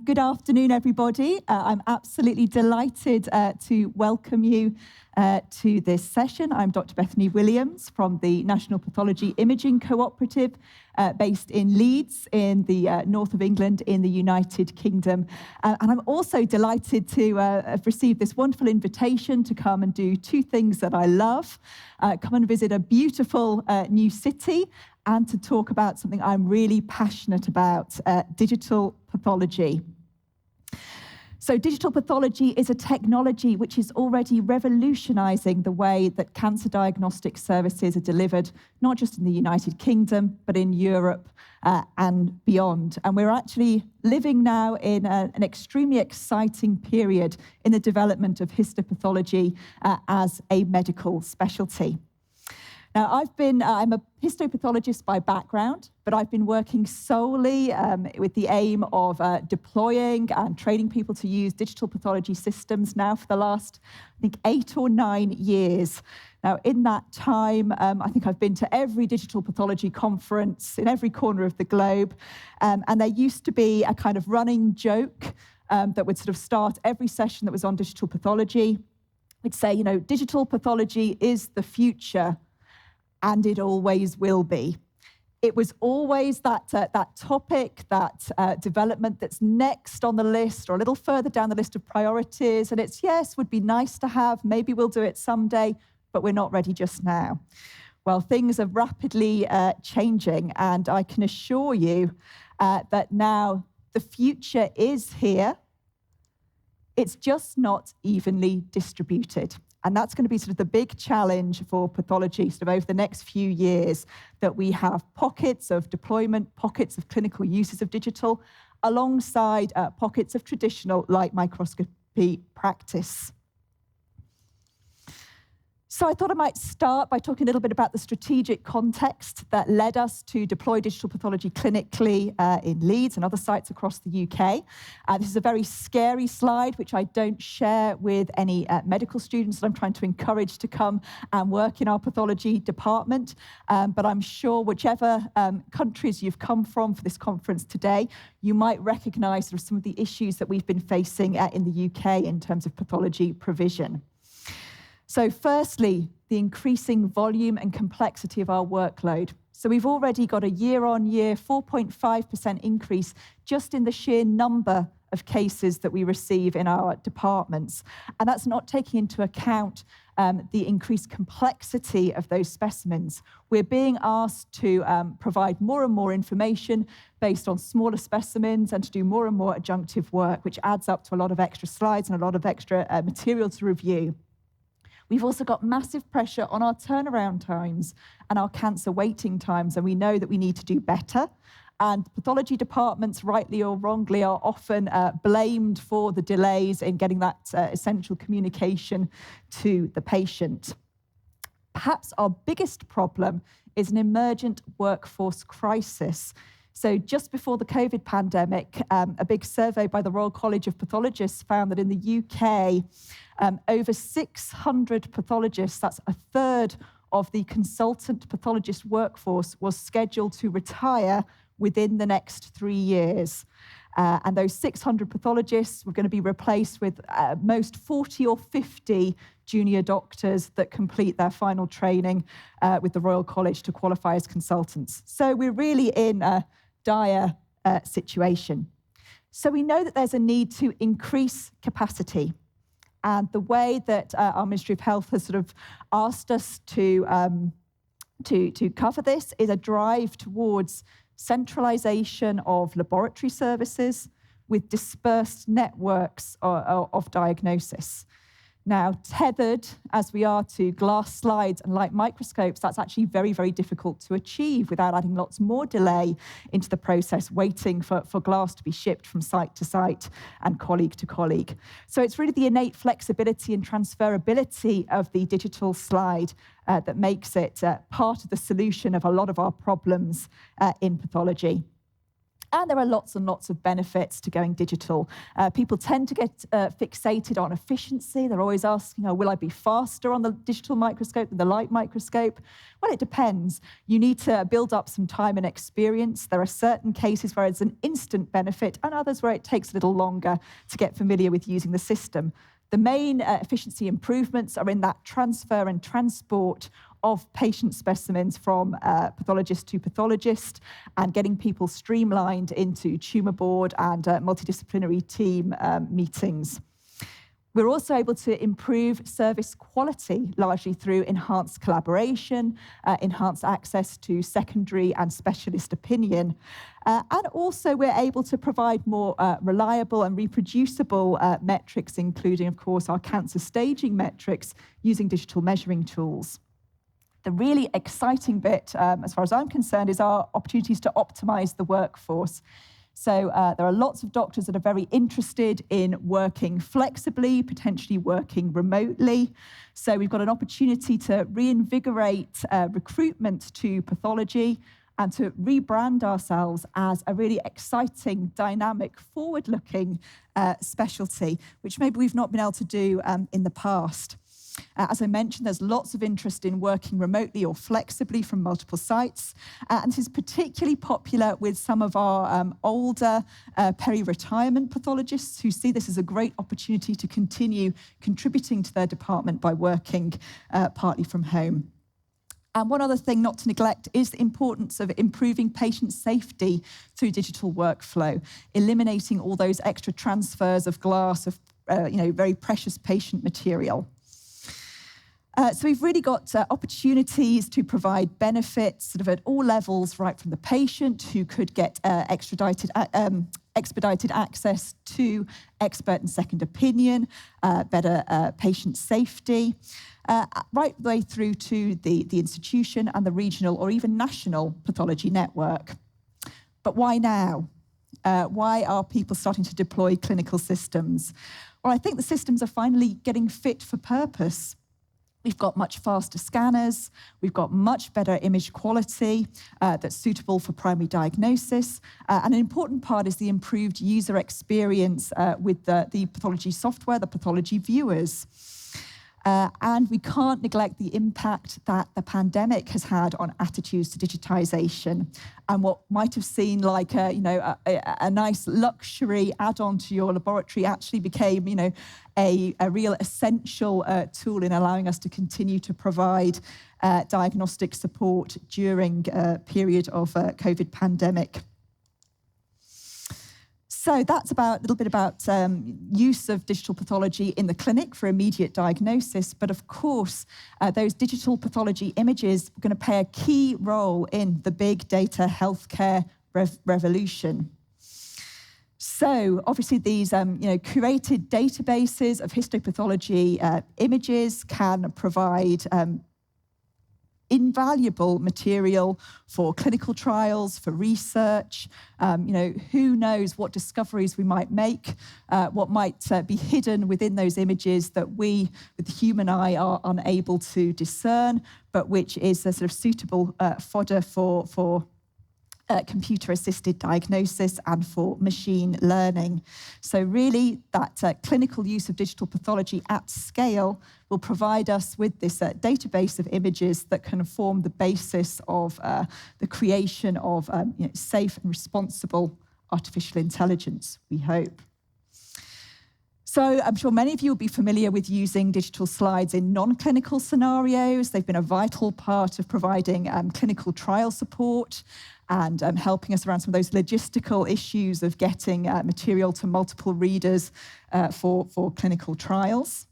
Good afternoon, everybody. I'm absolutely delighted to welcome you to this session. I'm Dr. Bethany Williams from the National Pathology Imaging Cooperative based in Leeds in the north of England in the United Kingdom. And I'm also delighted to have received this wonderful invitation to come and do two things that I love. Come and visit a beautiful new city and to talk about something I'm really passionate about, digital pathology. So digital pathology is a technology which is already revolutionizing the way that cancer diagnostic services are delivered, not just in the United Kingdom, but in Europe and beyond. And we're actually living now in an extremely exciting period in the development of histopathology as a medical specialty. Now, I'm a histopathologist by background, but I've been working solely with the aim of deploying and training people to use digital pathology systems now for the last, I think, 8 or 9 years. Now, in that time, I think I've been to every digital pathology conference in every corner of the globe, and there used to be a kind of running joke that would sort of start every session that was on digital pathology. We'd say, you know, digital pathology is the future, and it always will be. It was always that topic, that development that's next on the list or a little further down the list of priorities. And it's, yes, would be nice to have, maybe we'll do it someday, but we're not ready just now. Well, things are rapidly changing, and I can assure you that now the future is here. It's just not evenly distributed. And that's going to be sort of the big challenge for pathology sort of over the next few years, that we have pockets of deployment, pockets of clinical uses of digital, alongside pockets of traditional light microscopy practice. So I thought I might start by talking a little bit about the strategic context that led us to deploy digital pathology clinically in Leeds and other sites across the UK. This is a very scary slide, which I don't share with any medical students that I'm trying to encourage to come and work in our pathology department. But I'm sure whichever countries you've come from for this conference today, you might recognise sort of some of the issues that we've been facing in the UK in terms of pathology provision. So firstly, the increasing volume and complexity of our workload. So we've already got a year-on-year 4.5% increase just in the sheer number of cases that we receive in our departments. And that's not taking into account the increased complexity of those specimens. We're being asked to provide more and more information based on smaller specimens and to do more and more adjunctive work, which adds up to a lot of extra slides and a lot of extra material to review. We've also got massive pressure on our turnaround times and our cancer waiting times, and we know that we need to do better. And pathology departments, rightly or wrongly, are often blamed for the delays in getting that essential communication to the patient. Perhaps our biggest problem is an emergent workforce crisis. So just before the COVID pandemic, a big survey by the Royal College of Pathologists found that in the UK, over 600 pathologists, that's a third of the consultant pathologist workforce, was scheduled to retire within the next 3 years. And those 600 pathologists were going to be replaced with most 40 or 50 junior doctors that complete their final training with the Royal College to qualify as consultants. So we're really in a dire situation. So we know that there's a need to increase capacity. And the way that our Ministry of Health has sort of asked us to cover this is a drive towards centralisation of laboratory services with dispersed networks of diagnosis. Now, tethered as we are to glass slides and light microscopes, that's actually very, very difficult to achieve without adding lots more delay into the process, waiting for glass to be shipped from site to site and colleague to colleague. So it's really the innate flexibility and transferability of the digital slide that makes it part of the solution of a lot of our problems in pathology. And there are lots and lots of benefits to going digital. People tend to get fixated on efficiency. They're always asking, will I be faster on the digital microscope than the light microscope? Well, it depends. You need to build up some time and experience. There are certain cases where it's an instant benefit and others where it takes a little longer to get familiar with using the system. The main efficiency improvements are in that transfer and transport of patient specimens from pathologist to pathologist and getting people streamlined into tumour board and multidisciplinary team meetings. We're also able to improve service quality, largely through enhanced collaboration, enhanced access to secondary and specialist opinion. And also we're able to provide more reliable and reproducible metrics, including, of course, our cancer staging metrics using digital measuring tools. The really exciting bit, as far as I'm concerned, is our opportunities to optimize the workforce. So there are lots of doctors that are very interested in working flexibly, potentially working remotely. So we've got an opportunity to reinvigorate recruitment to pathology and to rebrand ourselves as a really exciting, dynamic, forward-looking specialty, which maybe we've not been able to do in the past. As I mentioned, there's lots of interest in working remotely or flexibly from multiple sites. And this is particularly popular with some of our older peri-retirement pathologists who see this as a great opportunity to continue contributing to their department by working partly from home. And one other thing not to neglect is the importance of improving patient safety through digital workflow, eliminating all those extra transfers of glass, of very precious patient material. So we've really got opportunities to provide benefits sort of at all levels, right from the patient who could get expedited access to expert and second opinion, better patient safety, right the way through to the institution and the regional or even national pathology network. But why now? Why are people starting to deploy clinical systems? Well, I think the systems are finally getting fit for purpose. We've got much faster scanners, we've got much better image quality that's suitable for primary diagnosis, and an important part is the improved user experience with the pathology software, the pathology viewers. And we can't neglect the impact that the pandemic has had on attitudes to digitization. And what might have seemed like a nice luxury add-on to your laboratory actually became a real essential tool in allowing us to continue to provide diagnostic support during a period of COVID pandemic. So that's a little bit about use of digital pathology in the clinic for immediate diagnosis. But of course, those digital pathology images are going to play a key role in the big data healthcare revolution. So obviously these curated databases of histopathology images can provide invaluable material for clinical trials, for research. Who knows what discoveries we might make, what might be hidden within those images that we, with the human eye, are unable to discern, but which is a sort of suitable fodder for computer-assisted diagnosis and for machine learning. So really, that clinical use of digital pathology at scale will provide us with this database of images that can form the basis of the creation of safe and responsible artificial intelligence, we hope. So I'm sure many of you will be familiar with using digital slides in non-clinical scenarios. They've been a vital part of providing clinical trial support and helping us around some of those logistical issues of getting material to multiple readers for clinical trials.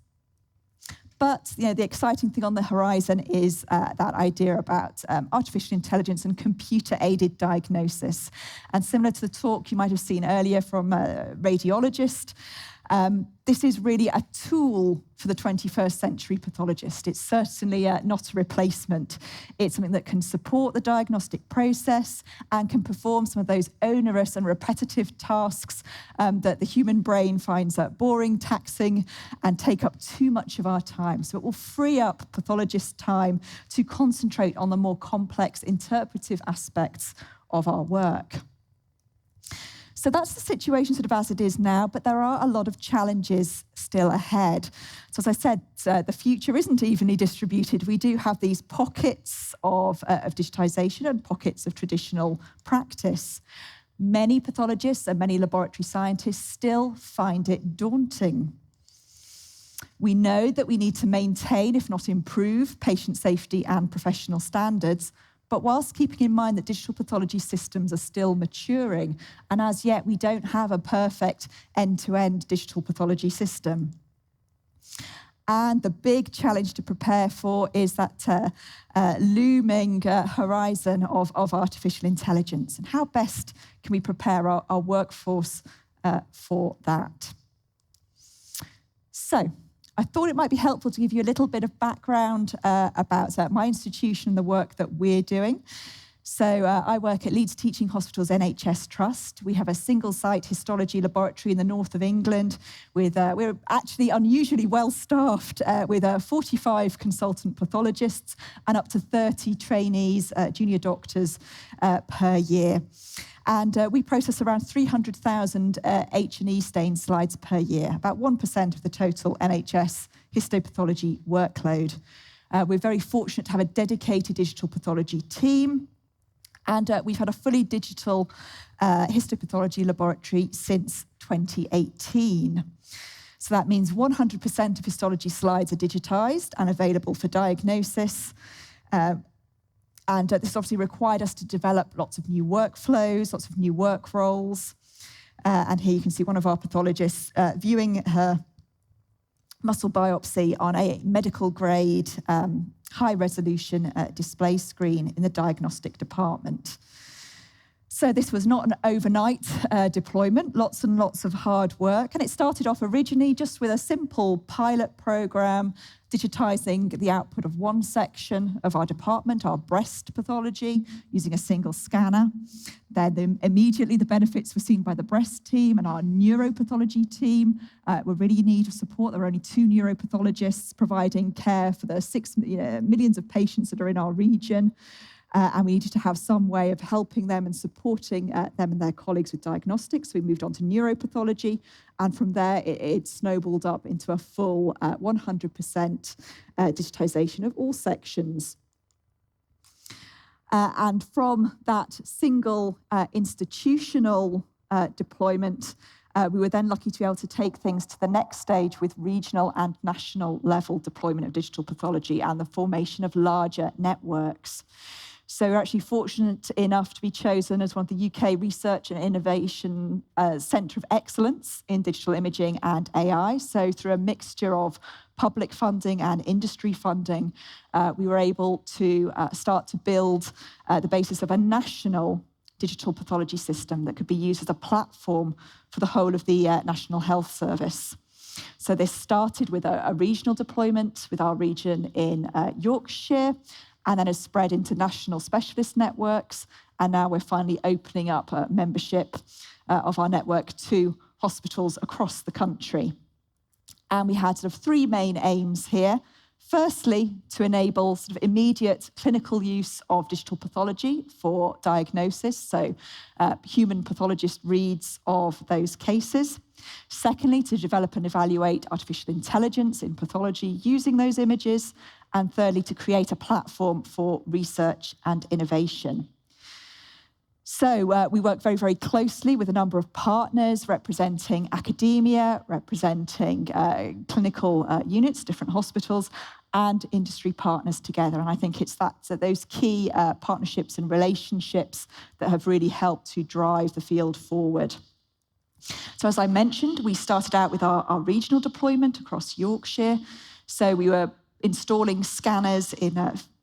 But the exciting thing on the horizon is that idea about artificial intelligence and computer-aided diagnosis. And similar to the talk you might have seen earlier from a radiologist, this is really a tool for the 21st century pathologist. It's certainly not a replacement. It's something that can support the diagnostic process and can perform some of those onerous and repetitive tasks that the human brain finds boring, taxing, and take up too much of our time. So it will free up pathologists' time to concentrate on the more complex interpretive aspects of our work. So that's the situation sort of as it is now, but there are a lot of challenges still ahead. So as I said, the future isn't evenly distributed. We do have these pockets of digitisation and pockets of traditional practice. Many pathologists and many laboratory scientists still find it daunting. We know that we need to maintain, if not improve, patient safety and professional standards, but whilst keeping in mind that digital pathology systems are still maturing, and as yet we don't have a perfect end-to-end digital pathology system. And the big challenge to prepare for is that looming horizon of artificial intelligence, and how best can we prepare our workforce for that. So, I thought it might be helpful to give you a little bit of background about my institution and the work that we're doing. So I work at Leeds Teaching Hospitals NHS Trust. We have a single-site histology laboratory in the north of England. We're actually unusually well-staffed with 45 consultant pathologists and up to 30 trainees, junior doctors per year. And we process around 300,000 H&E stain slides per year, about 1% of the total NHS histopathology workload. We're very fortunate to have a dedicated digital pathology team, and we've had a fully digital histopathology laboratory since 2018. So that means 100% of histology slides are digitised and available for diagnosis. And this obviously required us to develop lots of new workflows, lots of new work roles. And here you can see one of our pathologists viewing her muscle biopsy on a medical grade, high resolution display screen in the diagnostic department. So this was not an overnight deployment, lots and lots of hard work. And it started off originally just with a simple pilot program, digitising the output of one section of our department, our breast pathology, using a single scanner. Then immediately the benefits were seen by the breast team, and our neuropathology team were really in need of support. There were only 2 neuropathologists providing care for the 6 millions of patients that are in our region. And we needed to have some way of helping them and supporting them and their colleagues with diagnostics. So we moved on to neuropathology, and from there it snowballed up into a full 100% digitisation of all sections. And from that single institutional deployment, we were then lucky to be able to take things to the next stage with regional and national level deployment of digital pathology and the formation of larger networks. So we're actually fortunate enough to be chosen as one of the UK Research and Innovation Centre of Excellence in Digital Imaging and AI. So through a mixture of public funding and industry funding, we were able to start to build the basis of a national digital pathology system that could be used as a platform for the whole of the National Health Service. So this started with a regional deployment with our region in Yorkshire, and then has spread into national specialist networks. And now we're finally opening up membership of our network to hospitals across the country. And we had sort of 3 main aims here. Firstly, to enable sort of immediate clinical use of digital pathology for diagnosis, so human pathologist reads of those cases. Secondly, to develop and evaluate artificial intelligence in pathology using those images. And thirdly, to create a platform for research and innovation. So we work very, very closely with a number of partners representing academia, representing clinical units, different hospitals, and industry partners together. And I think it's those key partnerships and relationships that have really helped to drive the field forward. So as I mentioned, we started out with our regional deployment across Yorkshire. So we were installing scanners in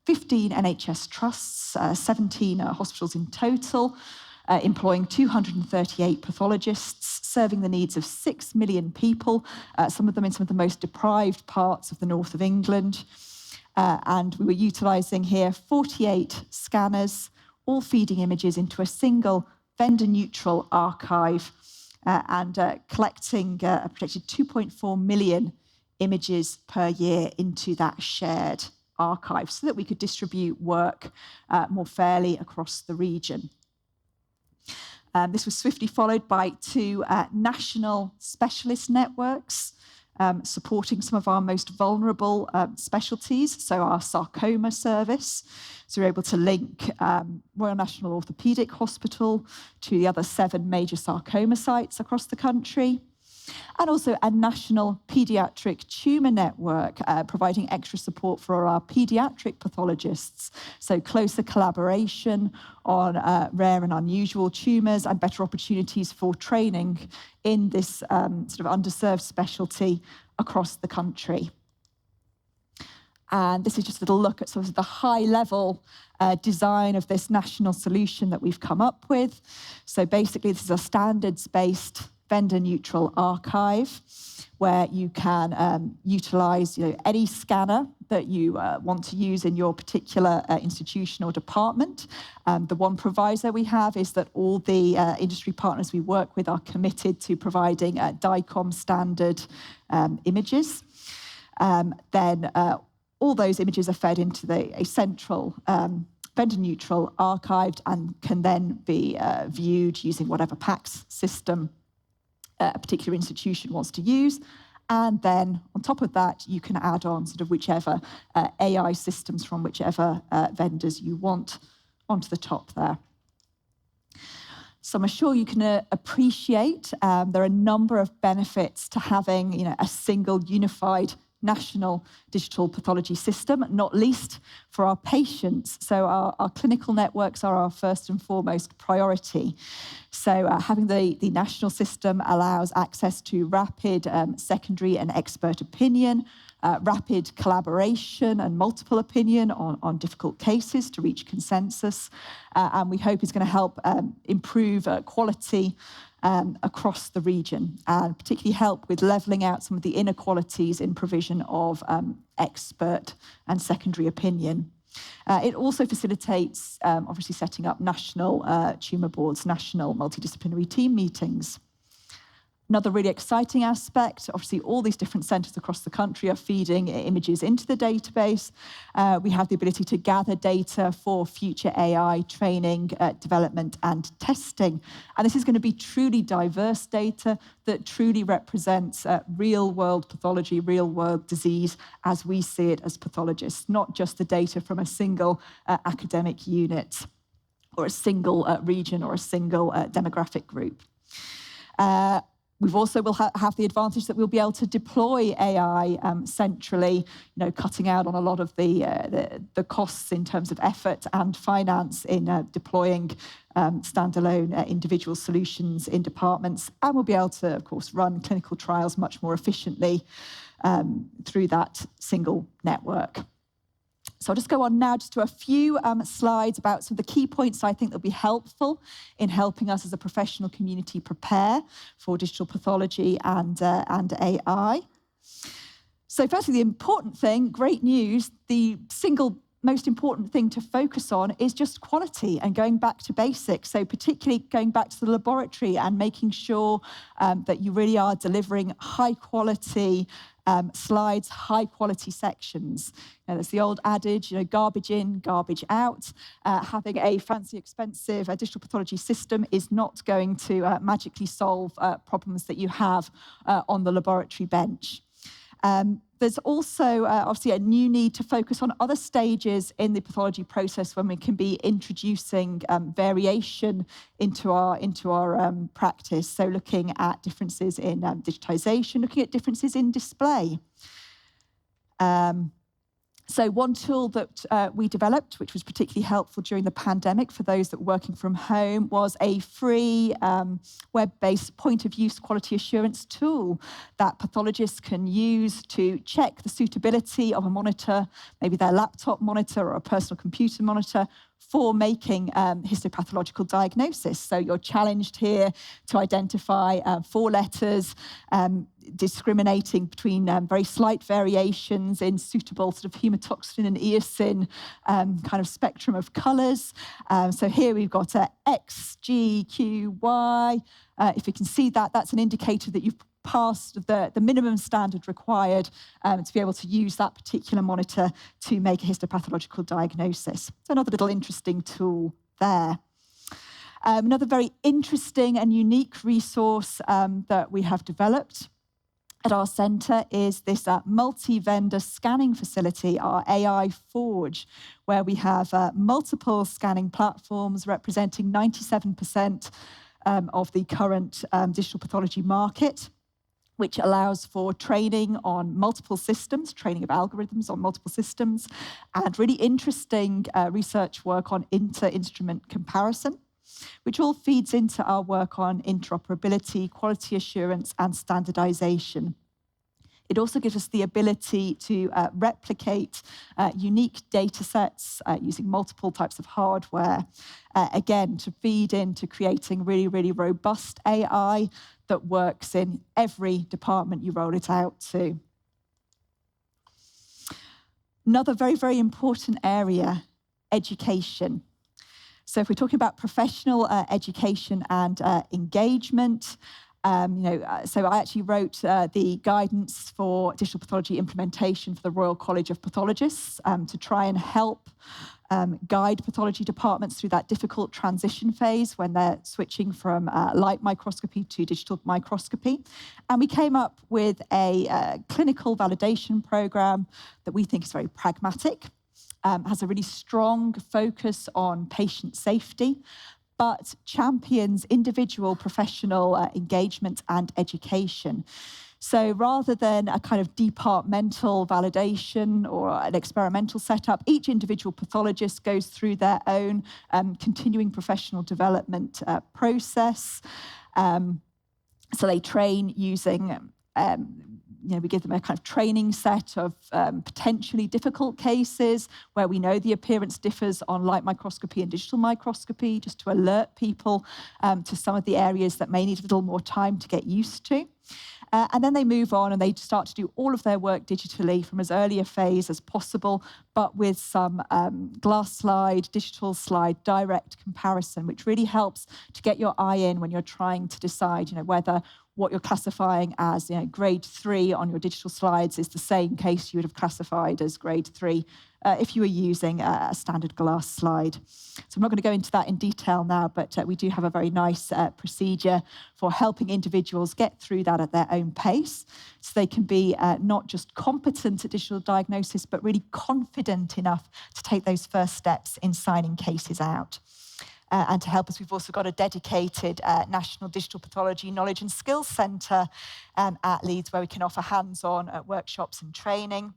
15 NHS trusts, 17 hospitals in total, employing 238 pathologists, serving the needs of 6 million people, some of them in some of the most deprived parts of the north of England. And we were utilising here 48 scanners, all feeding images into a single vendor-neutral archive and collecting a projected 2.4 million images per year into that shared archive so that we could distribute work more fairly across the region. This was swiftly followed by 2 national specialist networks supporting some of our most vulnerable specialties, so our sarcoma service. So we're able to link Royal National Orthopaedic Hospital to the other 7 major sarcoma sites across the country. And also a national paediatric tumour network providing extra support for our paediatric pathologists. So closer collaboration on rare and unusual tumours and better opportunities for training in this sort of underserved specialty across the country. And this is just a little look at sort of the high-level design of this national solution that we've come up with. So basically, this is a standards-based vendor-neutral archive where you can utilize any scanner that you want to use in your particular institution or department. The one proviso we have is that all the industry partners we work with are committed to providing DICOM standard images. Then all those images are fed into a central vendor-neutral archived and can then be viewed using whatever PACS system a particular institution wants to use. And then on top of that, you can add on sort of whichever AI systems from whichever vendors you want onto the top there. So I'm sure you can appreciate there are a number of benefits to having a single unified national digital pathology system, not least for our patients. So our clinical networks are our first and foremost priority. So having the national system allows access to rapid secondary and expert opinion, rapid collaboration and multiple opinion on difficult cases to reach consensus, and we hope is going to help improve quality across the region, and particularly help with levelling out some of the inequalities in provision of expert and secondary opinion. It also facilitates, obviously, setting up national tumour boards, national multidisciplinary team meetings. Another really exciting aspect, obviously all these different centres across the country are feeding images into the database. We have the ability to gather data for future AI training, development and testing. And this is going to be truly diverse data that truly represents real-world pathology, real-world disease as we see it as pathologists, not just the data from a single academic unit or a single region or a single demographic group. We've also will have the advantage that we'll be able to deploy AI centrally, cutting out on a lot of the costs in terms of effort and finance in deploying standalone individual solutions in departments. And we'll be able to, of course, run clinical trials much more efficiently through that single network. So I'll just go on now just to a few slides about some of the key points I think that will be helpful in helping us as a professional community prepare for digital pathology and AI. So firstly, the important thing, great news, the single most important thing to focus on is just quality and going back to basics. So particularly going back to the laboratory and making sure that you really are delivering high quality slides, high quality sections. There's the old adage, garbage in, garbage out. Having a fancy, expensive digital pathology system is not going to magically solve problems that you have on the laboratory bench. There's also obviously a new need to focus on other stages in the pathology process when we can be introducing variation into our practice. So looking at differences in digitization, looking at differences in display. So one tool that we developed, which was particularly helpful during the pandemic for those that were working from home, was a free web-based point-of-use quality assurance tool that pathologists can use to check the suitability of a monitor, maybe their laptop monitor or a personal computer monitor, for making histopathological diagnosis. So you're challenged here to identify 4 letters, discriminating between very slight variations in suitable sort of hematoxin and eosin kind of spectrum of colours. So here we've got X, G, Q, Y. If you can see that, that's an indicator that you've passed the minimum standard required to be able to use that particular monitor to make a histopathological diagnosis. So another little interesting tool there. Another very interesting and unique resource that we have developed at our centre is this multi-vendor scanning facility, our AI Forge, where we have multiple scanning platforms representing 97% of the current digital pathology market, which allows for training on multiple systems, training of algorithms on multiple systems, and really interesting research work on inter-instrument comparison, which all feeds into our work on interoperability, quality assurance, and standardization. It also gives us the ability to replicate unique data sets using multiple types of hardware, again, to feed into creating really, really robust AI that works in every department you roll it out to. Another very, very important area, education. So if we're talking about professional education and engagement, so I actually wrote the guidance for digital pathology implementation for the Royal College of Pathologists to try and help guide pathology departments through that difficult transition phase when they're switching from light microscopy to digital microscopy. And we came up with a clinical validation program that we think is very pragmatic, has a really strong focus on patient safety, but champions individual professional engagement and education. So rather than a kind of departmental validation or an experimental setup, each individual pathologist goes through their own continuing professional development process. So they train using we give them a kind of training set of potentially difficult cases where we know the appearance differs on light microscopy and digital microscopy, just to alert people to some of the areas that may need a little more time to get used to. And then they move on and they start to do all of their work digitally from as early a phase as possible, but with some glass slide, digital slide, direct comparison, which really helps to get your eye in when you're trying to decide, whether what you're classifying as grade 3 on your digital slides is the same case you would have classified as grade 3 if you were using a standard glass slide. So I'm not going to go into that in detail now, but we do have a very nice procedure for helping individuals get through that at their own pace, so they can be not just competent at digital diagnosis, but really confident enough to take those first steps in signing cases out. And to help us, we've also got a dedicated National Digital Pathology Knowledge and Skills Centre at Leeds, where we can offer hands-on workshops and training.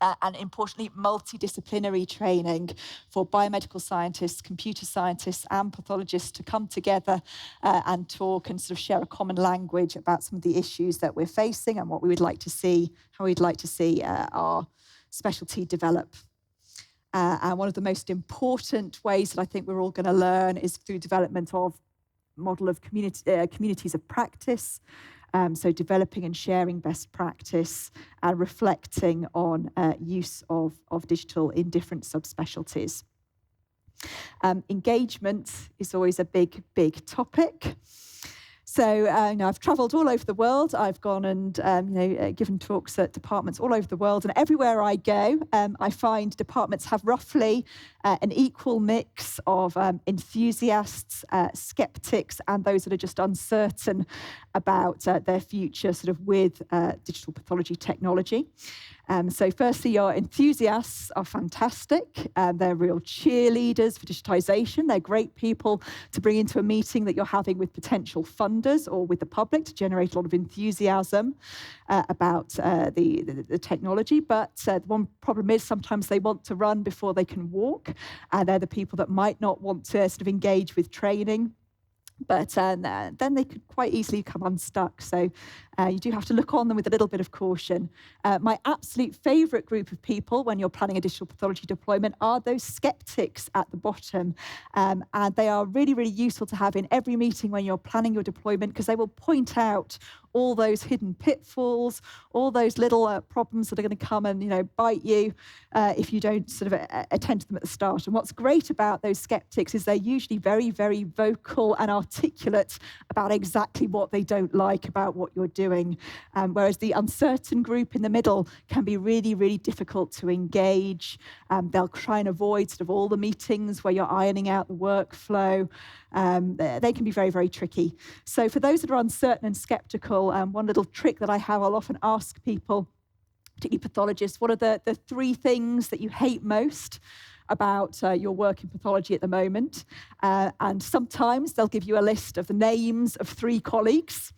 And importantly, multidisciplinary training for biomedical scientists, computer scientists, and pathologists to come together and talk and sort of share a common language about some of the issues that we're facing and what we would like to see, how we'd like to see our specialty develop. And one of the most important ways that I think we're all going to learn is through development of model of communities of practice. So developing and sharing best practice and reflecting on use of digital in different subspecialties. Engagement is always a big, big topic. So I've travelled all over the world. I've gone and given talks at departments all over the world, and everywhere I go, I find departments have roughly an equal mix of enthusiasts, skeptics, and those that are just uncertain about their future sort of with digital pathology technology. So firstly, your enthusiasts are fantastic. They're real cheerleaders for digitization. They're great people to bring into a meeting that you're having with potential funders or with the public to generate a lot of enthusiasm about the technology. But the one problem is sometimes they want to run before they can walk. And they're the people that might not want to sort of engage with training. But then they could quite easily come unstuck. So you do have to look on them with a little bit of caution. My absolute favourite group of people when you're planning a digital pathology deployment are those skeptics at the bottom. And they are really, really useful to have in every meeting when you're planning your deployment, because they will point out all those hidden pitfalls, all those little problems that are going to come and bite you if you don't sort of attend to them at the start. And what's great about those skeptics is they're usually very, very vocal and articulate about exactly what they don't like about what you're doing. Whereas the uncertain group in the middle can be really, really difficult to engage. They'll try and avoid sort of all the meetings where you're ironing out the workflow. they can be very, very tricky. So for those that are uncertain and skeptical, one little trick that I have, I'll often ask people, particularly pathologists, what are the 3 things that you hate most about your work in pathology at the moment? And sometimes they'll give you a list of the names of 3 colleagues,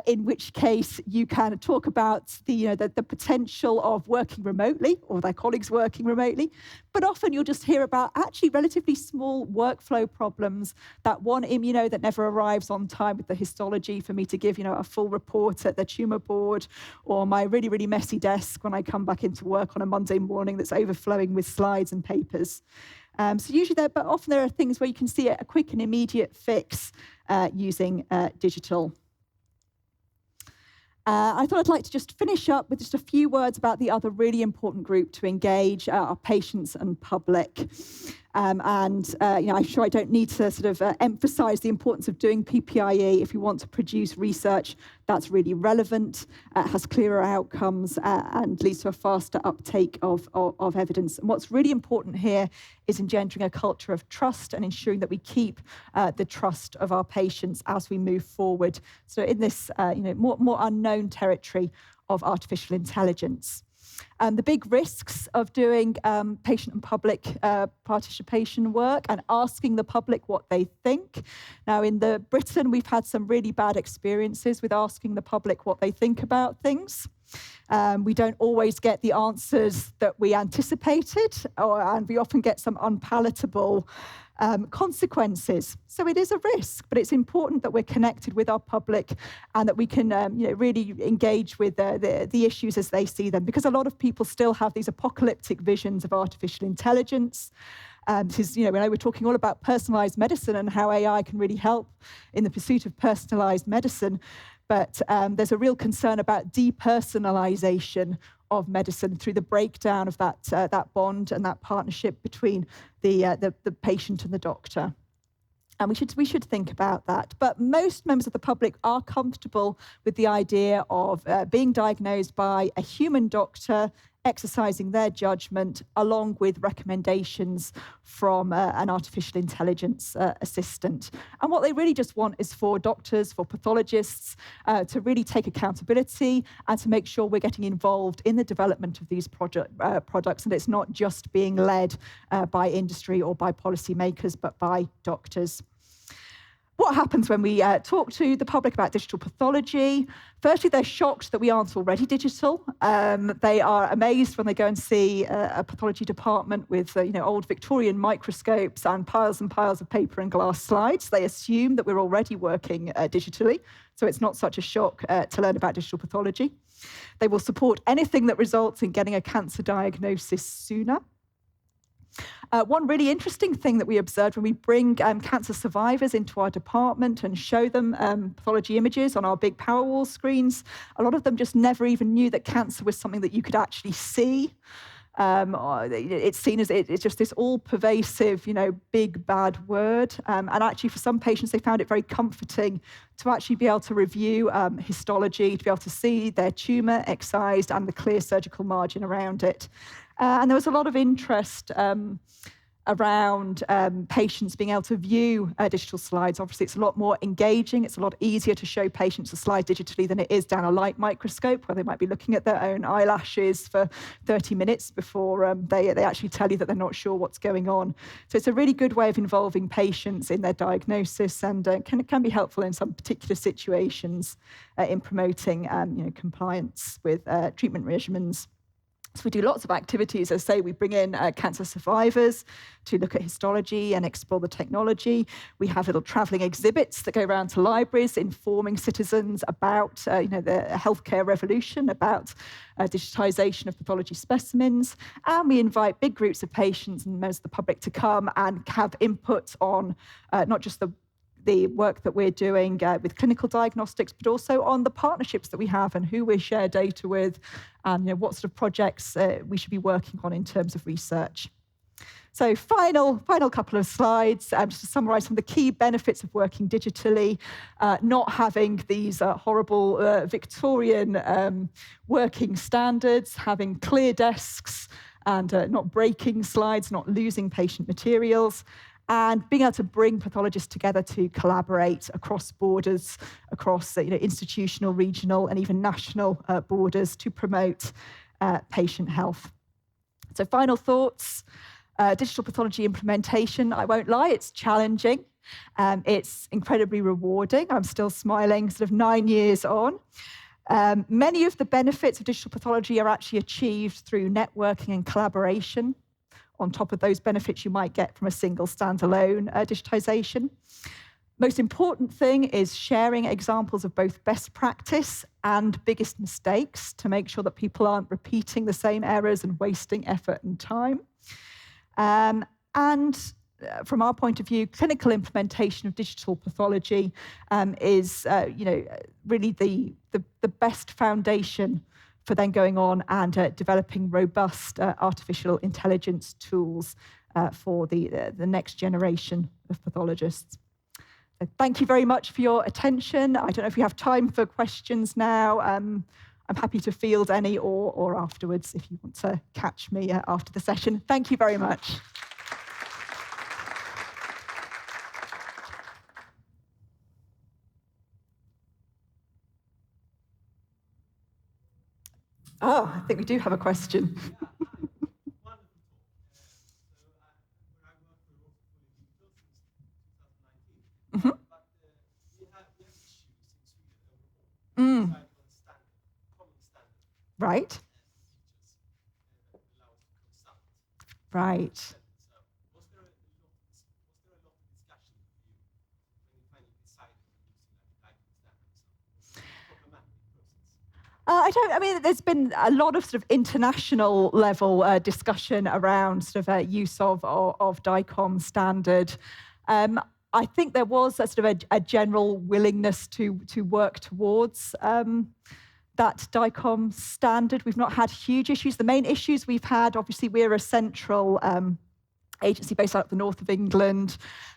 in which case you can talk about the potential of working remotely or their colleagues working remotely. But often you'll just hear about actually relatively small workflow problems, that one immuno that never arrives on time with the histology for me to give a full report at the tumour board, or my really, really messy desk when I come back into work on a Monday morning that's overflowing with slides and papers. So usually but often there are things where you can see a quick and immediate fix using digital. I thought I'd like to just finish up with just a few words about the other really important group to engage, our patients and public. I'm sure I don't need to sort of emphasize the importance of doing PPIE if you want to produce research that's really relevant, has clearer outcomes, and leads to a faster uptake of evidence. And what's really important here is engendering a culture of trust and ensuring that we keep the trust of our patients as we move forward. So in this more unknown territory of artificial intelligence. The big risks of doing patient and public participation work and asking the public what they think. Now, in Britain, we've had some really bad experiences with asking the public what they think about things. We don't always get the answers that we anticipated, and we often get some unpalatable consequences. So it is a risk, but it's important that we're connected with our public and that we can really engage with the issues as they see them, because a lot of people still have these apocalyptic visions of artificial intelligence. This is, when we're talking all about personalized medicine and how AI can really help in the pursuit of personalized medicine, but there's a real concern about depersonalization of medicine through the breakdown of that bond and that partnership between the patient and the doctor. And we should think about that. But most members of the public are comfortable with the idea of being diagnosed by a human doctor, exercising their judgment, along with recommendations from an artificial intelligence assistant. And what they really just want is for doctors, for pathologists, to really take accountability and to make sure we're getting involved in the development of these products, and it's not just being led by industry or by policymakers, but by doctors. What happens when we talk to the public about digital pathology? Firstly, they're shocked that we aren't already digital. They are amazed when they go and see a pathology department with old Victorian microscopes and piles of paper and glass slides. They assume that we're already working digitally, so it's not such a shock to learn about digital pathology. They will support anything that results in getting a cancer diagnosis sooner. One really interesting thing that we observed when we bring cancer survivors into our department and show them pathology images on our big Powerwall screens, a lot of them just never even knew that cancer was something that you could actually see. It's seen as it's just this all-pervasive, big bad word. And actually, for some patients, they found it very comforting to actually be able to review histology, to be able to see their tumor excised and the clear surgical margin around it. And there was a lot of interest around patients being able to view digital slides. Obviously, it's a lot more engaging. It's a lot easier to show patients a slide digitally than it is down a light microscope, where they might be looking at their own eyelashes for 30 minutes before they actually tell you that they're not sure what's going on. So it's a really good way of involving patients in their diagnosis, and can be helpful in some particular situations in promoting compliance with treatment regimens. So we do lots of activities. As I say, we bring in cancer survivors to look at histology and explore the technology. We have little traveling exhibits that go around to libraries, informing citizens about the healthcare revolution, about digitization of pathology specimens. And we invite big groups of patients and members of the public to come and have input on not just the work that we're doing with clinical diagnostics, but also on the partnerships that we have and who we share data with, and what sort of projects we should be working on in terms of research. So final couple of slides, just to summarize some of the key benefits of working digitally, not having these horrible Victorian working standards, having clear desks, and not breaking slides, not losing patient materials, and being able to bring pathologists together to collaborate across borders, across institutional, regional, and even national borders to promote patient health. So final thoughts, digital pathology implementation, I won't lie, it's challenging. It's incredibly rewarding. I'm still smiling sort of 9 years on. Many of the benefits of digital pathology are actually achieved through networking and collaboration on top of those benefits you might get from a single standalone digitization. Most important thing is sharing examples of both best practice and biggest mistakes to make sure that people aren't repeating the same errors and wasting effort and time. From our point of view, clinical implementation of digital pathology is really the best foundation for then going on and developing robust artificial intelligence tools for the next generation of pathologists. So thank you very much for your attention. I don't know if we have time for questions now. I'm happy to field any or afterwards if you want to catch me after the session. Thank you very much. Oh, I think we do have a question. Mm-hmm. Mm. Right. Right. There's been a lot of sort of international level discussion around sort of use of DICOM standard. I think there was a sort of a general willingness to work towards that DICOM standard. We've not had huge issues. The main issues we've had, obviously, we're a central agency based out of the north of England.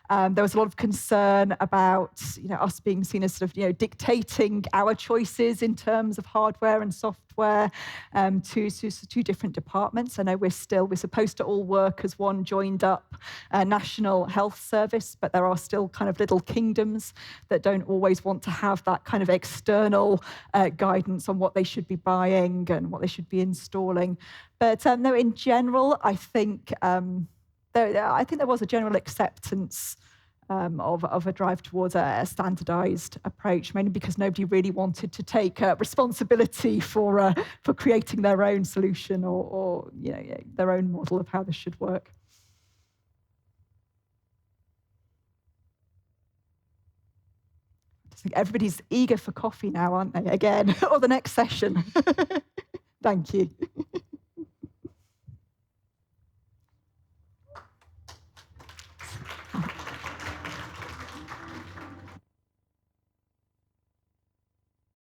There was a lot of concern about us being seen as sort of dictating our choices in terms of hardware and software to two different departments. I know we're supposed to all work as one joined up National Health Service, but there are still kind of little kingdoms that don't always want to have that kind of external guidance on what they should be buying and what they should be installing. But no, in general, I think there was a general acceptance of a drive towards a standardized approach, mainly because nobody really wanted to take responsibility for creating their own solution or their own model of how this should work. I think everybody's eager for coffee now, aren't they? Again, or the next session. Thank you.